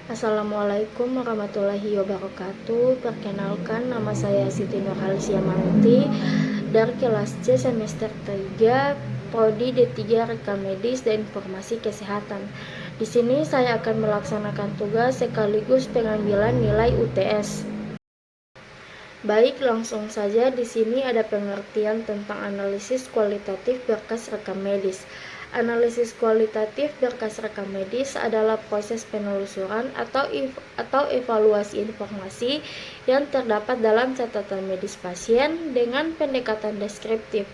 Assalamualaikum warahmatullahi wabarakatuh. Perkenalkan, nama saya Siti Nurhaliziamanti dari kelas C semester 3 Prodi D3 Rekam Medis dan Informasi Kesehatan. Di sini saya akan melaksanakan tugas sekaligus pengambilan nilai UTS. Baik, langsung saja. Di sini ada pengertian tentang analisis kualitatif berkas rekam medis. Analisis kualitatif berkas rekam medis adalah proses penelusuran atau evaluasi informasi yang terdapat dalam catatan medis pasien dengan pendekatan deskriptif.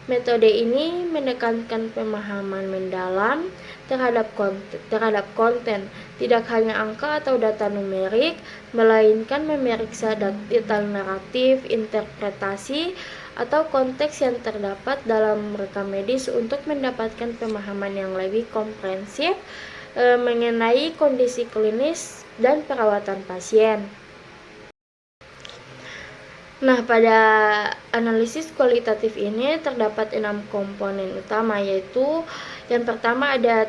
Metode ini menekankan pemahaman mendalam terhadap konten, tidak hanya angka atau data numerik, melainkan memeriksa detail naratif, interpretasi, atau konteks yang terdapat dalam rekam medis untuk mendapatkan pemahaman yang lebih komprehensif mengenai kondisi klinis dan perawatan pasien. Nah, pada analisis kualitatif ini terdapat 6 komponen utama, yaitu yang pertama ada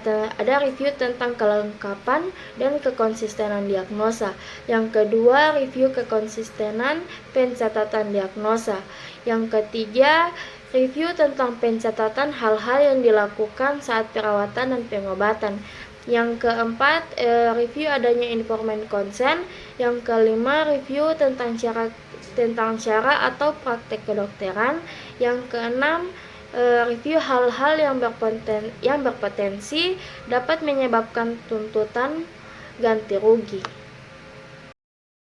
review tentang kelengkapan dan kekonsistenan diagnosa. Yang kedua, review kekonsistenan pencatatan diagnosa. Yang ketiga, review tentang pencatatan hal-hal yang dilakukan saat perawatan dan pengobatan. Yang keempat, review adanya informed consent. Yang kelima, review tentang cara atau praktek kedokteran. Yang keenam, review hal-hal yang berpotensi dapat menyebabkan tuntutan ganti rugi.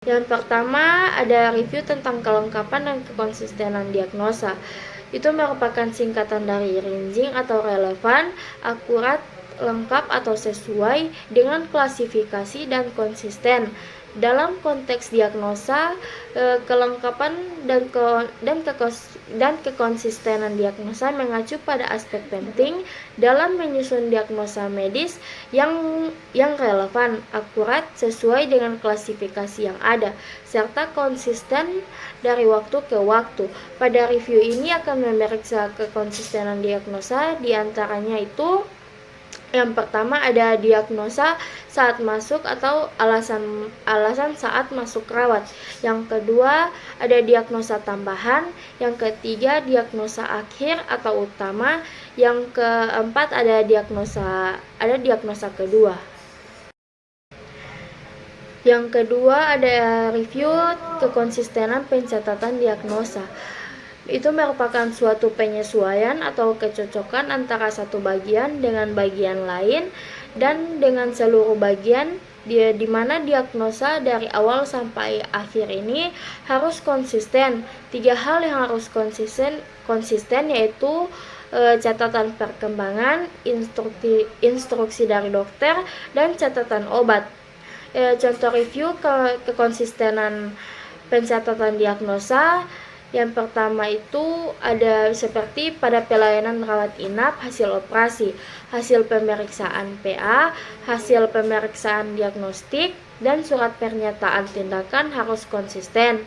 Yang pertama ada review tentang kelengkapan dan kekonsistenan diagnosa. Itu merupakan singkatan dari ranging atau relevan, akurat, lengkap atau sesuai dengan klasifikasi dan konsisten. Dalam konteks diagnosa, kelengkapan dan kekonsistenan diagnosa mengacu pada aspek penting dalam menyusun diagnosa medis yang relevan, akurat, sesuai dengan klasifikasi yang ada, serta konsisten dari waktu ke waktu. Pada review ini akan memeriksa kekonsistenan diagnosa, diantaranya itu yang pertama ada diagnosa saat masuk atau alasan saat masuk rawat. Yang kedua ada diagnosa tambahan. Yang ketiga diagnosa akhir atau utama. Yang keempat ada diagnosa kedua. Yang kedua ada review kekonsistenan pencatatan diagnosa. Itu merupakan suatu penyesuaian atau kecocokan antara satu bagian dengan bagian lain dan dengan seluruh bagian, di mana diagnosa dari awal sampai akhir ini harus konsisten. 3 hal yang harus konsisten yaitu catatan perkembangan, instruksi dari dokter, dan catatan obat. Contoh review kekonsistenan pencatatan diagnosa. Yang pertama itu ada seperti pada pelayanan rawat inap, hasil operasi, hasil pemeriksaan PA, hasil pemeriksaan diagnostik, dan surat pernyataan tindakan harus konsisten.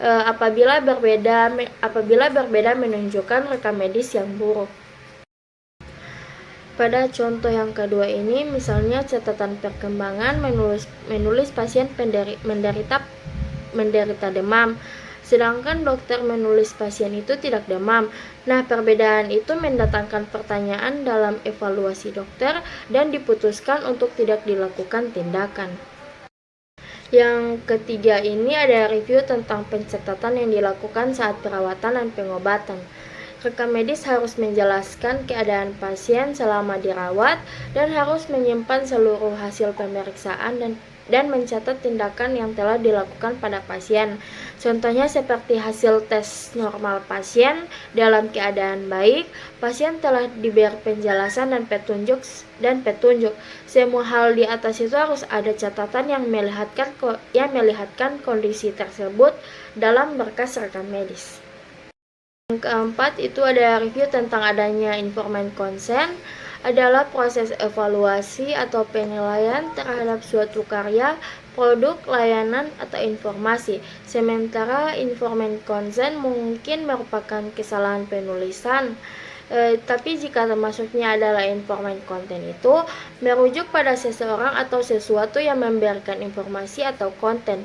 Apabila berbeda menunjukkan rekam medis yang buruk. Pada contoh yang kedua ini, misalnya catatan perkembangan menulis pasien menderita demam, sedangkan dokter menulis pasien itu tidak demam. Nah, perbedaan itu mendatangkan pertanyaan dalam evaluasi dokter dan diputuskan untuk tidak dilakukan tindakan. Yang ketiga ini ada review tentang pencatatan yang dilakukan saat perawatan dan pengobatan. Rekam medis harus menjelaskan keadaan pasien selama dirawat dan harus menyimpan seluruh hasil pemeriksaan dan mencatat tindakan yang telah dilakukan pada pasien. Contohnya seperti hasil tes normal pasien dalam keadaan baik, pasien telah diberi penjelasan dan petunjuk. Semua hal di atas itu harus ada catatan yang melihatkan kondisi tersebut dalam berkas rekam medis. Yang keempat itu ada review tentang adanya informed consent. Adalah proses evaluasi atau penilaian terhadap suatu karya, produk, layanan, atau informasi. Sementara informed consent mungkin merupakan kesalahan penulisan. Tapi jika termasuknya adalah informan konten itu merujuk pada seseorang atau sesuatu yang memberikan informasi atau konten.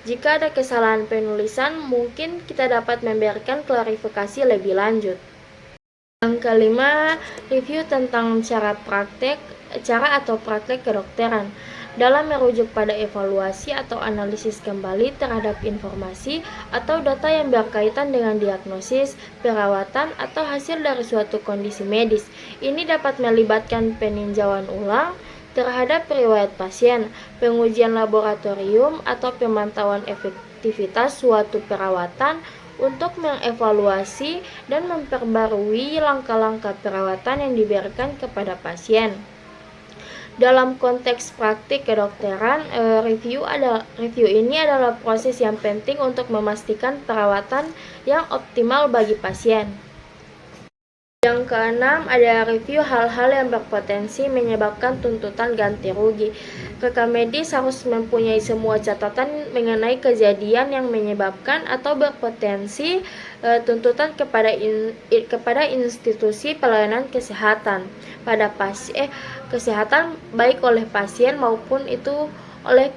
Jika ada kesalahan penulisan, mungkin kita dapat memberikan klarifikasi lebih lanjut. Yang kelima, review tentang cara atau praktek kedokteran. Dalam merujuk pada evaluasi atau analisis kembali terhadap informasi atau data yang berkaitan dengan diagnosis, perawatan, atau hasil dari suatu kondisi medis. Ini dapat melibatkan peninjauan ulang terhadap riwayat pasien, pengujian laboratorium, atau pemantauan efektivitas suatu perawatan untuk mengevaluasi dan memperbarui langkah-langkah perawatan yang diberikan kepada pasien. Dalam konteks praktik kedokteran, review ini adalah proses yang penting untuk memastikan perawatan yang optimal bagi pasien. Yang keenam, ada review hal-hal yang berpotensi menyebabkan tuntutan ganti rugi. Rekam medis harus mempunyai semua catatan mengenai kejadian yang menyebabkan atau berpotensi tuntutan kepada institusi pelayanan kesehatan kesehatan baik oleh pasien maupun itu oleh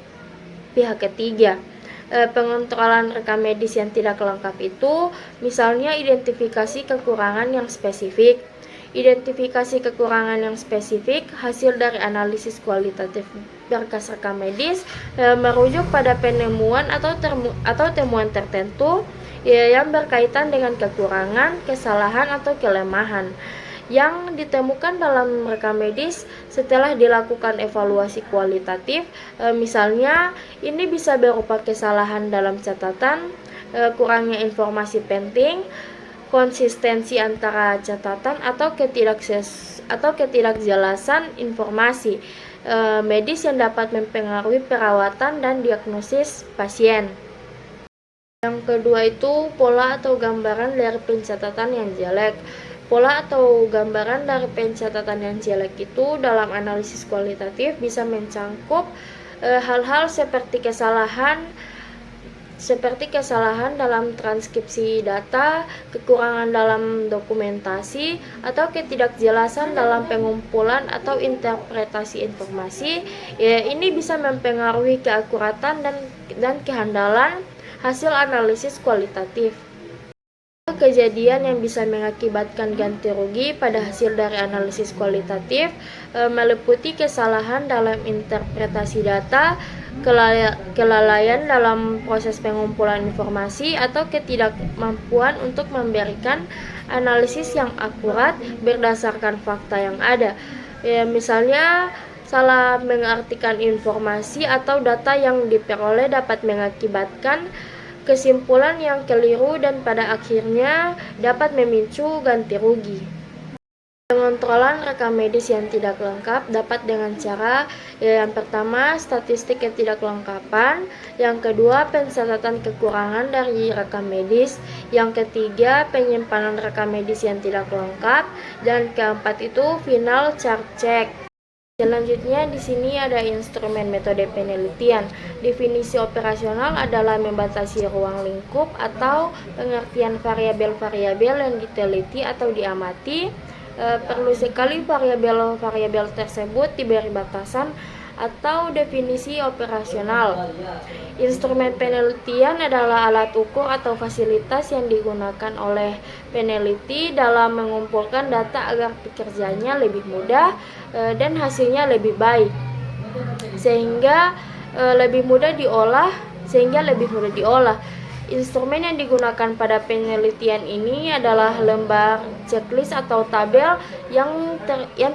pihak ketiga. Pengontrolan rekam medis yang tidak lengkap itu misalnya identifikasi kekurangan yang spesifik. Identifikasi kekurangan yang spesifik hasil dari analisis kualitatif berkas rekam medis merujuk pada penemuan atau temuan tertentu yang berkaitan dengan kekurangan, kesalahan, atau kelemahan yang ditemukan dalam rekam medis setelah dilakukan evaluasi kualitatif. Misalnya ini bisa berupa kesalahan dalam catatan, kurangnya informasi penting, konsistensi antara catatan, atau ketidakjelasan informasi medis yang dapat mempengaruhi perawatan dan diagnosis pasien. Yang kedua itu pola atau gambaran dari pencatatan yang jelek. Pola atau gambaran dari pencatatan yang jelek itu dalam analisis kualitatif bisa mencangkup hal-hal seperti kesalahan dalam transkripsi data, kekurangan dalam dokumentasi, atau ketidakjelasan dalam pengumpulan atau interpretasi informasi. Ini bisa mempengaruhi keakuratan dan kehandalan hasil analisis kualitatif. Kejadian yang bisa mengakibatkan ganti rugi pada hasil dari analisis kualitatif meliputi kesalahan dalam interpretasi data, kelalaian dalam proses pengumpulan informasi, atau ketidakmampuan untuk memberikan analisis yang akurat berdasarkan fakta yang ada. Misalnya salah mengartikan informasi atau data yang diperoleh dapat mengakibatkan kesimpulan yang keliru dan pada akhirnya dapat memicu ganti rugi. Pengontrolan rekam medis yang tidak lengkap dapat dengan cara yang pertama, statistik ketidaklengkapan, yang kedua, pencatatan kekurangan dari rekam medis, yang ketiga, penyimpanan rekam medis yang tidak lengkap, dan keempat itu final chart check. Selanjutnya di sini ada instrumen metode penelitian. Definisi operasional adalah membatasi ruang lingkup atau pengertian variabel-variabel yang diteliti atau diamati. Perlu sekali variabel-variabel tersebut diberi batasan atau definisi operasional. Instrumen penelitian adalah alat ukur atau fasilitas yang digunakan oleh peneliti dalam mengumpulkan data agar pekerjaannya lebih mudah dan hasilnya lebih baik, sehingga lebih mudah diolah. Instrumen yang digunakan pada penelitian ini adalah lembar checklist atau tabel yang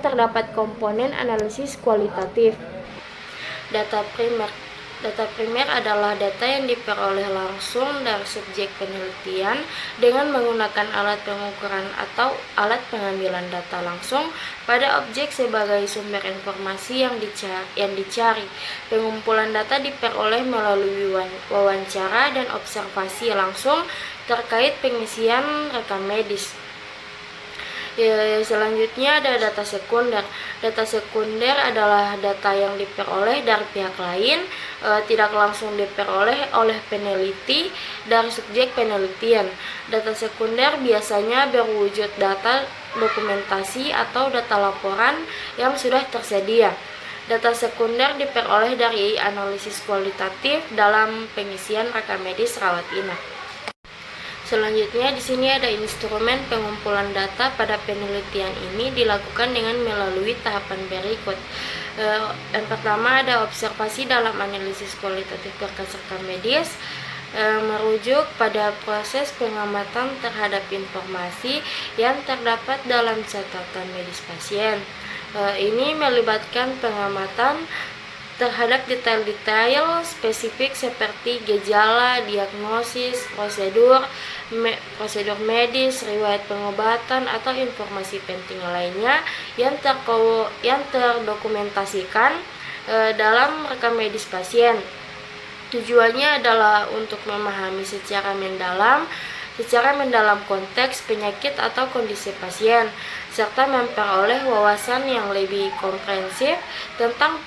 terdapat komponen analisis kualitatif. Data primer adalah data yang diperoleh langsung dari subjek penelitian dengan menggunakan alat pengukuran atau alat pengambilan data langsung pada objek sebagai sumber informasi yang dicari. Pengumpulan data diperoleh melalui wawancara dan observasi langsung terkait pengisian rekam medis. Selanjutnya ada data sekunder. Data sekunder adalah data yang diperoleh dari pihak lain tidak langsung diperoleh oleh peneliti dari subjek penelitian. Data sekunder biasanya berwujud data dokumentasi atau data laporan yang sudah tersedia. Data sekunder diperoleh dari analisis kualitatif dalam pengisian rekam medis rawat inap. Selanjutnya di sini ada instrumen pengumpulan data pada penelitian ini dilakukan dengan melalui tahapan berikut. Yang pertama ada observasi dalam analisis kualitatif berkas rekam medis, merujuk pada proses pengamatan terhadap informasi yang terdapat dalam catatan medis pasien. Ini melibatkan pengamatan terhadap detail-detail spesifik seperti gejala, diagnosis, prosedur medis, riwayat pengobatan, atau informasi penting lainnya yang terdokumentasikan dalam rekam medis pasien. Tujuannya adalah untuk memahami secara mendalam konteks penyakit atau kondisi pasien, serta memperoleh wawasan yang lebih komprehensif tentang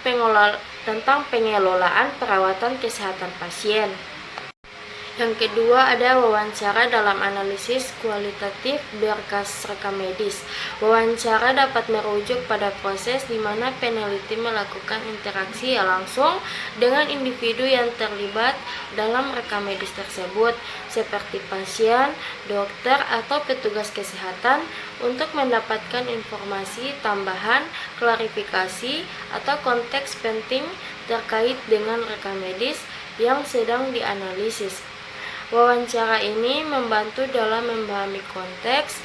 pengelolaan perawatan kesehatan pasien. Yang kedua ada wawancara dalam analisis kualitatif berkas rekam medis. Wawancara dapat merujuk pada proses di mana peneliti melakukan interaksi langsung dengan individu yang terlibat dalam rekam medis tersebut, seperti pasien, dokter, atau petugas kesehatan untuk mendapatkan informasi tambahan, klarifikasi, atau konteks penting terkait dengan rekam medis yang sedang dianalisis. Wawancara ini membantu dalam memahami konteks,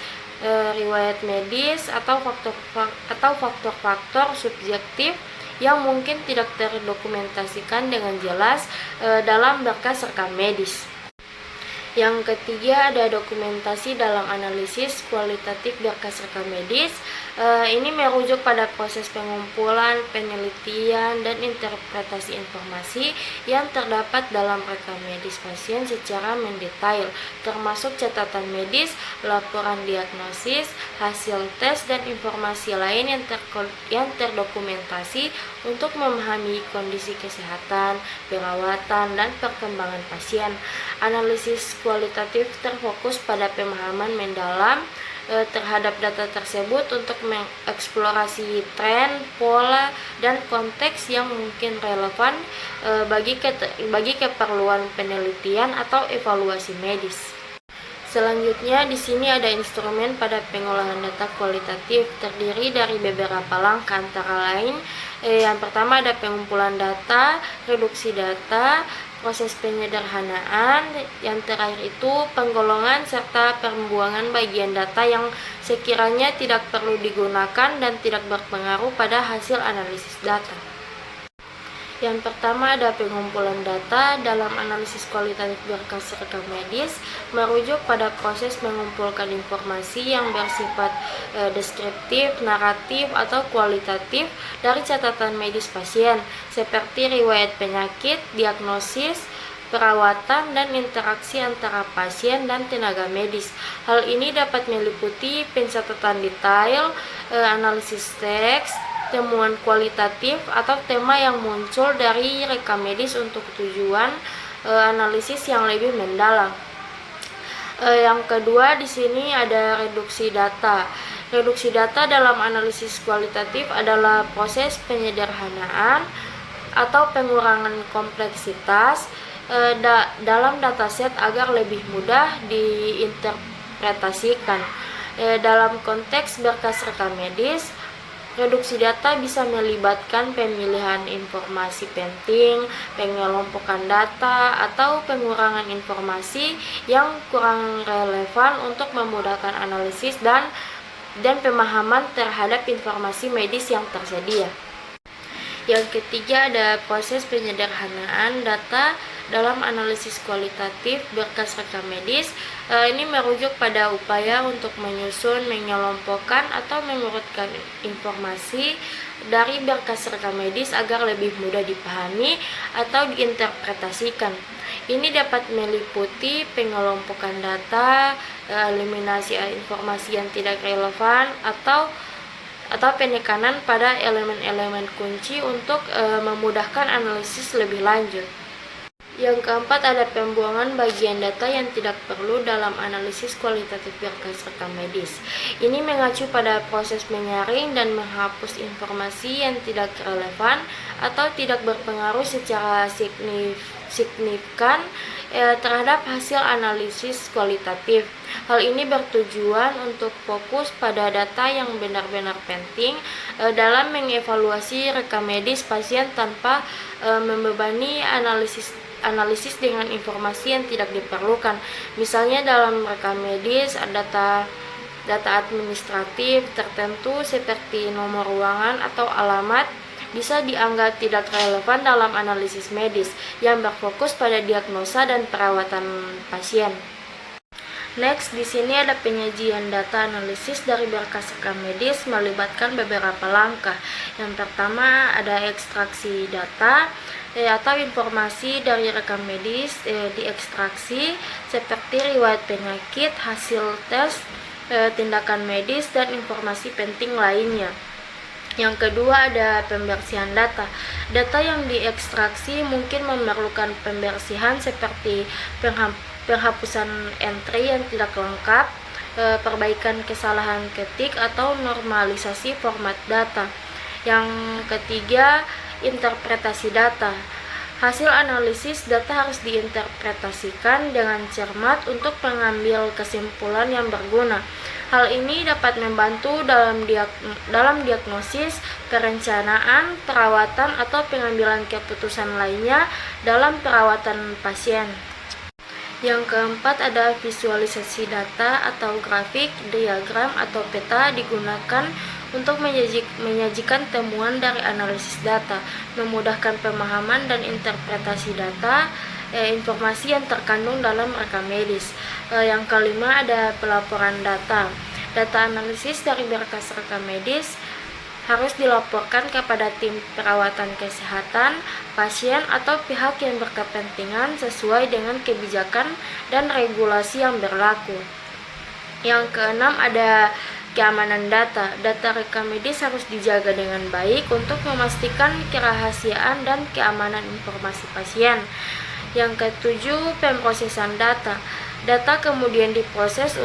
riwayat medis, atau faktor-faktor subjektif yang mungkin tidak terdokumentasikan dengan jelas dalam berkas rekam medis. Yang ketiga ada dokumentasi dalam analisis kualitatif berkas rekam medis. Ini merujuk pada proses pengumpulan, penelitian, dan interpretasi informasi yang terdapat dalam rekam medis pasien secara mendetail, termasuk catatan medis, laporan diagnosis, hasil tes, dan informasi lain yang terdokumentasi untuk memahami kondisi kesehatan, perawatan, dan perkembangan pasien. Analisis kualitatif terfokus pada pemahaman mendalam terhadap data tersebut untuk mengeksplorasi tren, pola, dan konteks yang mungkin relevan bagi keperluan penelitian atau evaluasi medis. Selanjutnya di sini ada instrumen pada pengolahan data kualitatif, terdiri dari beberapa langkah antara lain yang pertama ada pengumpulan data, reduksi data, proses penyederhanaan, yang terakhir itu penggolongan serta pembuangan bagian data yang sekiranya tidak perlu digunakan dan tidak berpengaruh pada hasil analisis data. Yang pertama ada pengumpulan data. Dalam analisis kualitatif berkas rekam medis merujuk pada proses mengumpulkan informasi yang bersifat deskriptif, naratif, atau kualitatif dari catatan medis pasien seperti riwayat penyakit, diagnosis, perawatan, dan interaksi antara pasien dan tenaga medis. Hal ini dapat meliputi pencatatan detail, analisis teks, temuan kualitatif, atau tema yang muncul dari rekam medis untuk tujuan analisis yang lebih mendalam. Yang kedua di sini ada reduksi data. Reduksi data dalam analisis kualitatif adalah proses penyederhanaan atau pengurangan kompleksitas dalam dataset agar lebih mudah diinterpretasikan. Dalam konteks berkas rekam medis, reduksi data bisa melibatkan pemilihan informasi penting, pengelompokan data, atau pengurangan informasi yang kurang relevan untuk memudahkan analisis dan pemahaman terhadap informasi medis yang tersedia. Yang ketiga ada proses penyederhanaan data dalam analisis kualitatif berkas rekam medis. Ini merujuk pada upaya untuk menyusun, mengelompokkan, atau mengurutkan informasi dari berkas rekam medis agar lebih mudah dipahami atau diinterpretasikan. Ini dapat meliputi pengelompokan data, eliminasi informasi yang tidak relevan, atau atau penekanan pada elemen-elemen kunci untuk memudahkan analisis lebih lanjut. Yang keempat, ada pembuangan bagian data yang tidak perlu dalam analisis kualitatif berkas rekam medis. Ini mengacu pada proses menyaring dan menghapus informasi yang tidak relevan atau tidak berpengaruh secara signifikan terhadap hasil analisis kualitatif. Hal ini bertujuan untuk fokus pada data yang benar-benar penting dalam mengevaluasi rekam medis pasien tanpa membebani analisis dengan informasi yang tidak diperlukan. Misalnya dalam rekam medis data administratif tertentu seperti nomor ruangan atau alamat bisa dianggap tidak relevan dalam analisis medis yang berfokus pada diagnosa dan perawatan pasien. Next, di sini ada penyajian data analisis dari berkas rekam medis melibatkan beberapa langkah. Yang pertama, ada ekstraksi data atau informasi dari rekam medis diekstraksi seperti riwayat penyakit, hasil tes, tindakan medis, dan informasi penting lainnya. Yang kedua, ada pembersihan data. Data yang diekstraksi mungkin memerlukan pembersihan seperti penghapusan entry yang tidak lengkap, perbaikan kesalahan ketik, atau normalisasi format data. Yang ketiga, interpretasi data. Hasil analisis data harus diinterpretasikan dengan cermat untuk mengambil kesimpulan yang berguna. Hal ini dapat membantu dalam diagnosis, perencanaan, perawatan, atau pengambilan keputusan lainnya dalam perawatan pasien. Yang keempat, ada visualisasi data atau grafik, diagram, atau peta digunakan untuk menyajikan temuan dari analisis data, memudahkan pemahaman dan interpretasi data, informasi yang terkandung dalam rekam medis. Yang kelima, ada pelaporan data. Data analisis dari berkas rekam medis harus dilaporkan kepada tim perawatan kesehatan, pasien, atau pihak yang berkepentingan sesuai dengan kebijakan dan regulasi yang berlaku. Yang keenam, ada keamanan data. Data rekam medis harus dijaga dengan baik untuk memastikan kerahasiaan dan keamanan informasi pasien. Yang ketujuh, pemrosesan data. Data kemudian diproses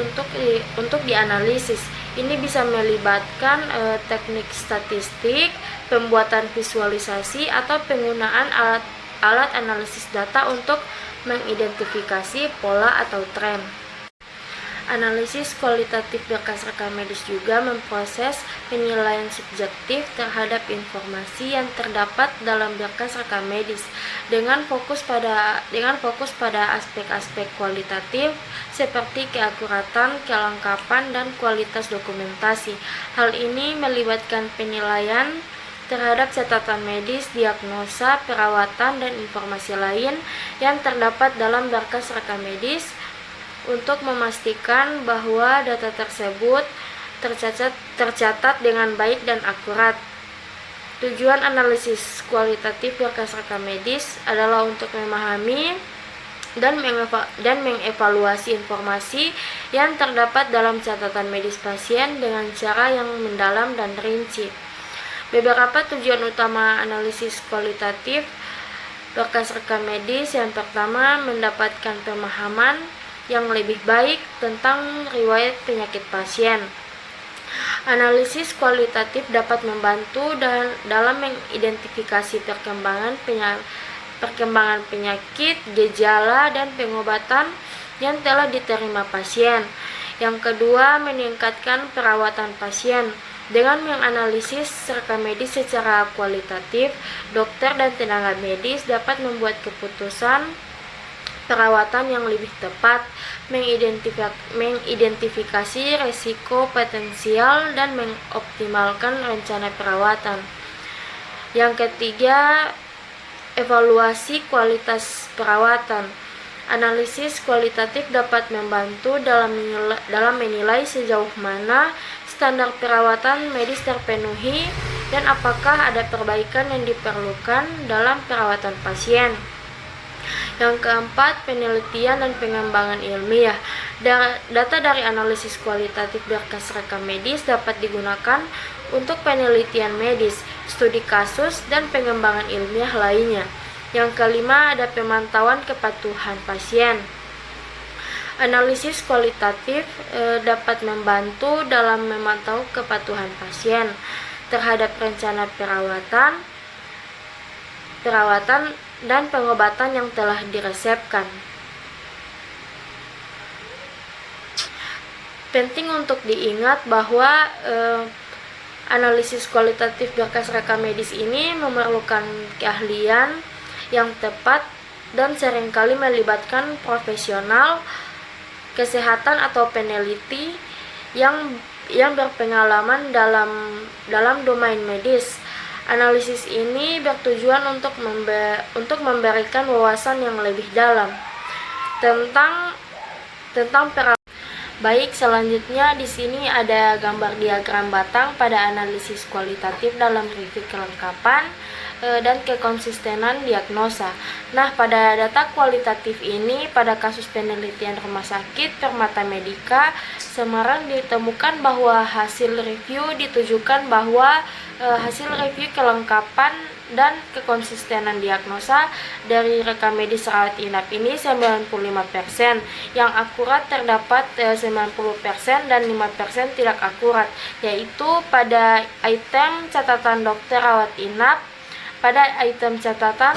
untuk dianalisis. Ini bisa melibatkan teknik statistik, pembuatan visualisasi, atau penggunaan alat analisis data untuk mengidentifikasi pola atau tren. Analisis kualitatif berkas rekam medis juga memproses penilaian subjektif terhadap informasi yang terdapat dalam berkas rekam medis dengan fokus pada aspek-aspek kualitatif seperti keakuratan, kelengkapan, dan kualitas dokumentasi. Hal ini melibatkan penilaian terhadap catatan medis, diagnosa, perawatan, dan informasi lain yang terdapat dalam berkas rekam medis untuk memastikan bahwa data tersebut tercatat dengan baik dan akurat. Tujuan analisis kualitatif berkas rekam medis adalah untuk memahami dan mengevaluasi informasi yang terdapat dalam catatan medis pasien dengan cara yang mendalam dan rinci. Beberapa tujuan utama analisis kualitatif berkas rekam medis: yang pertama, mendapatkan pemahaman yang lebih baik tentang riwayat penyakit pasien. Analisis kualitatif dapat membantu dalam mengidentifikasi perkembangan penyakit, gejala, dan pengobatan yang telah diterima pasien. Yang kedua, meningkatkan perawatan pasien. Dengan menganalisis rekam medis secara kualitatif, dokter dan tenaga medis dapat membuat keputusan perawatan yang lebih tepat, mengidentifikasi resiko potensial, dan mengoptimalkan rencana perawatan. Yang ketiga, evaluasi kualitas perawatan. Analisis kualitatif dapat membantu dalam menilai sejauh mana standar perawatan medis terpenuhi dan apakah ada perbaikan yang diperlukan dalam perawatan pasien. Yang keempat, penelitian dan pengembangan ilmiah. Data dari analisis kualitatif berkas rekam medis dapat digunakan untuk penelitian medis, studi kasus, dan pengembangan ilmiah lainnya. Yang kelima, ada pemantauan kepatuhan pasien. Analisis kualitatif dapat membantu dalam memantau kepatuhan pasien terhadap rencana perawatan dan pengobatan yang telah diresepkan. Penting untuk diingat bahwa analisis kualitatif berkas rekam medis ini memerlukan keahlian yang tepat dan seringkali melibatkan profesional kesehatan atau peneliti yang berpengalaman dalam domain medis. Analisis ini bertujuan untuk memberikan wawasan yang lebih dalam tentang perawatan. Baik, selanjutnya di sini ada gambar diagram batang pada analisis kualitatif dalam review kelengkapan dan kekonsistenan diagnosa. Nah, pada data kualitatif ini, pada kasus penelitian Rumah Sakit Permata Medika Semarang ditemukan bahwa hasil review ditujukan bahwa hasil review kelengkapan dan kekonsistenan diagnosa dari rekam medis rawat inap ini 95%. Yang akurat terdapat 90% dan 5% tidak akurat, yaitu pada item catatan dokter rawat inap, pada item catatan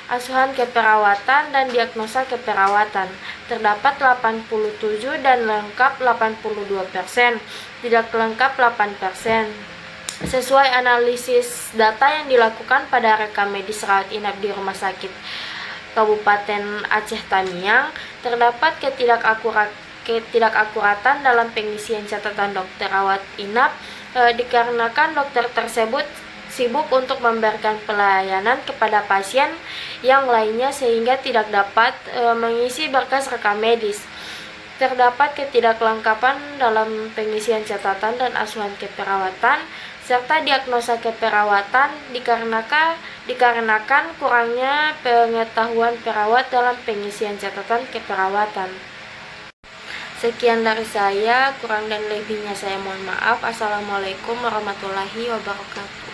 asuhan keperawatan dan diagnosa keperawatan terdapat 87 dan lengkap 82%, tidak lengkap 8%. Sesuai analisis data yang dilakukan pada rekam medis rawat inap di Rumah Sakit Kabupaten Aceh Tamiang, terdapat ketidakakuratan dalam pengisian catatan dokter rawat inap dikarenakan dokter tersebut sibuk untuk memberikan pelayanan kepada pasien yang lainnya sehingga tidak dapat mengisi berkas rekam medis. Terdapat ketidaklengkapan dalam pengisian catatan dan asuhan keperawatan serta diagnosa keperawatan dikarenakan kurangnya pengetahuan perawat dalam pengisian catatan keperawatan. Sekian dari saya, kurang dan lebihnya saya mohon maaf. Assalamualaikum warahmatullahi wabarakatuh.